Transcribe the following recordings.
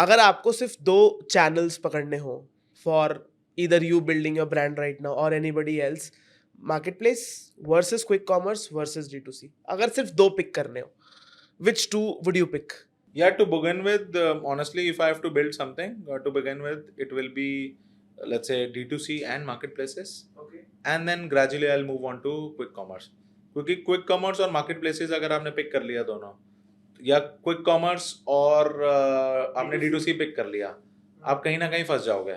अगर आपको सिर्फ 2 चैनल्स पकड़ने हो for either you building your brand right now और anybody else, marketplace versus quick commerce versus D2C, अगर सिर्फ 2 पिक करने हो, which two would you pick? Yeah, to begin with, honestly, if I have to build something, to begin with, it will be, let's say, D2C and marketplaces. Okay. And then gradually I'll move on to quick commerce. क्योंकि quick commerce और market places अगर आपने pick कर लिया दोनों, या quick commerce और आपने D2C पिक कर लिया, आप कहीं ना कहीं फंस जाओगे.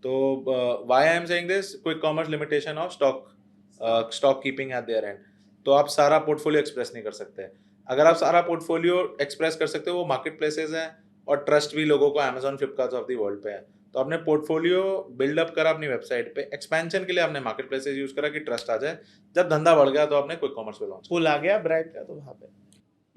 तो why I am saying this, quick commerce limitation of stock keeping at their end. तो आप सारा पोर्टफोलियो एक्सप्रेस नहीं कर सकते. अगर आप सारा पोर्टफोलियो एक्सप्रेस कर सकते हो, वो मार्केट प्लेसेस हैं और ट्रस्ट भी लोगों को Amazon Flipkart of the world पे है. तो आपने पोर्टफोलियो बिल्डअप करा अपनी वेबसाइट पे, एक्सपेंशन के लिए आपने मार्केट प्लेसेस यूज करा कि ट्रस्ट आ जाए. जब धंधा बढ़ गया तो आपने क्विक कॉमर्स पे लॉन्च. पुल आ गया ब्रांड का, तो वहां पे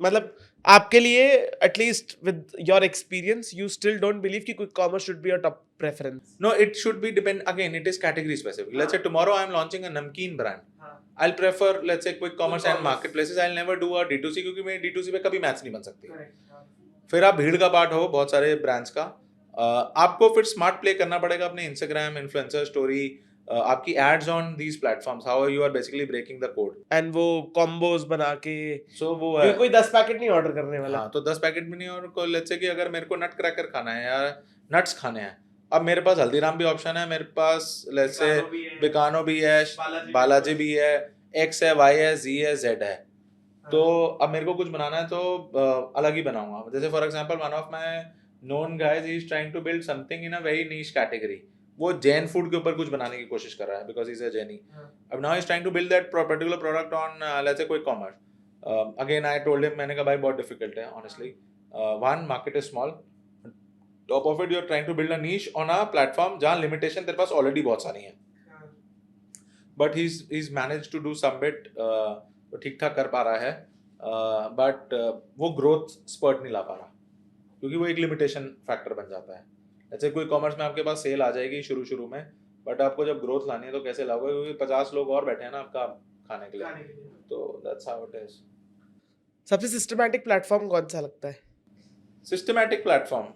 मतलब आपके लिए at least with your experience you still don't believe कि quick commerce should be your top preference? No, it should be depend again. It is category specific. Let's say tomorrow I'm launching a namkeen brand. I'll prefer, let's say, quick commerce and marketplaces. I'll never do a D2C क्योंकि मेरी D2C पे कभी match नहीं बन सकती. फिर आप भीड़ का पार्ट हो बहुत सारे ब्रांड्स का, आपको फिर स्मार्ट प्ले करना पड़ेगा अपने इंस्टाग्राम इन्फ्लुएंसर स्टोरी, आपकी ads on these platforms, how you are basically breaking the code. And वो कॉम्बोज बना के, सो वो क्योंकि कोई 10 पैकेट नहीं ऑर्डर करने वाला. हाँ, तो 10 पैकेट भी नहीं. और लेट्स से कि अगर मेरे को नट क्रैकर खाना है या नट्स खाने हैं, अब मेरे पास हल्दीराम भी ऑप्शन है, मेरे पास लेट्स से बिकानो भी है, बालाजी भी है, एक्स है, वाई है, जी है, जेड है. तो अब मेरे को कुछ बनाना है तो अलग ही बनाऊंगा. जैसे for example one of my known guys he is trying to build something in a very niche category. वो जैन फूड के ऊपर कुछ बनाने की कोशिश कर रहा है बिकॉज इज अ जैनी. अब now is trying to build that particular product on let's say quick commerce. Again I told him, मैंने कहा भाई बहुत डिफिकल्ट है honestly. One, market is small. Top of it you are trying to build a niche on a platform जहां limitation तेरे पास already बहुत सारी हैं. But he's managed to do some bit, तो ठीक ठाक कर पा रहा है. बट वो ग्रोथ स्पर्ट नहीं ला पा रहा क्योंकि वो एक लिमिटेशन फैक्टर बन जाता है. जैसे कोई कॉमर्स में आपके पास सेल आ जाएगी शुरू में, बट आपको जब ग्रोथ लानी है तो कैसे लाओगे, क्योंकि 50 लोग और बैठे हैं ना आपका खाने के लिए. तो दैट्स हाउ इट इज. सबसे सिस्टमैटिक प्लेटफॉर्म कौन सा लगता है सिस्टमैटिक प्लेटफॉर्म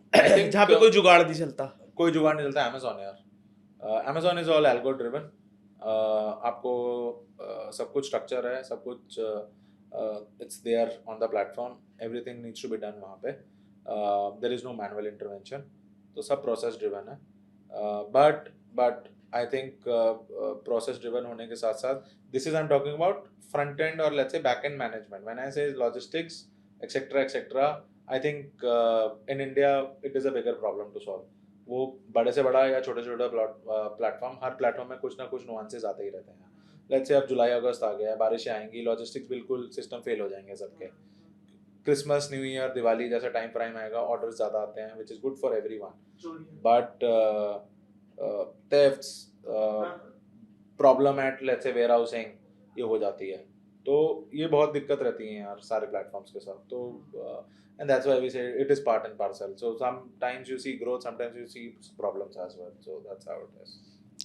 जहाँ पे कोई जुगाड़ नहीं चलता? कोई जुगाड़ नहीं चलता. अमेजोन यार. Amazon is all algo driven. आपको सब कुछ स्ट्रक्चर है, सब कुछ it's there on the platform. Everything needs to be done वहाँ पे. There is no manual intervention. तो सब प्रोसेस ड्रिवन है. But I think process driven होने के साथ साथ, this is I am talking about front end और let's say back end management. When I say logistics etcetera, I think in India it is a bigger problem to solve. वो बड़े से बड़ा या छोटे छोटे प्लेटफॉर्म, हर प्लेटफॉर्म में कुछ ना कुछ नुआंसेस आते ही रहते हैं. लेट्स से अब जुलाई अगस्त आ गया है, बारिशें आएंगी, लॉजिस्टिक्स बिल्कुल सिस्टम फेल हो जाएंगे सबके. क्रिसमस, न्यू ईयर, दिवाली जैसा टाइम फ्रेम आएगा, ऑर्डर्स ज़्यादा आते हैं, which is good for everyone. But thefts, problem at let's say warehousing, ये हो जाती है. तो ये बहुत दिक्कत रहती है यार सारे प्लेटफॉर्म्स के साथ. तो and that's why we say it is part and parcel. So sometimes you see growth, sometimes you see problems as well. So that's how it is.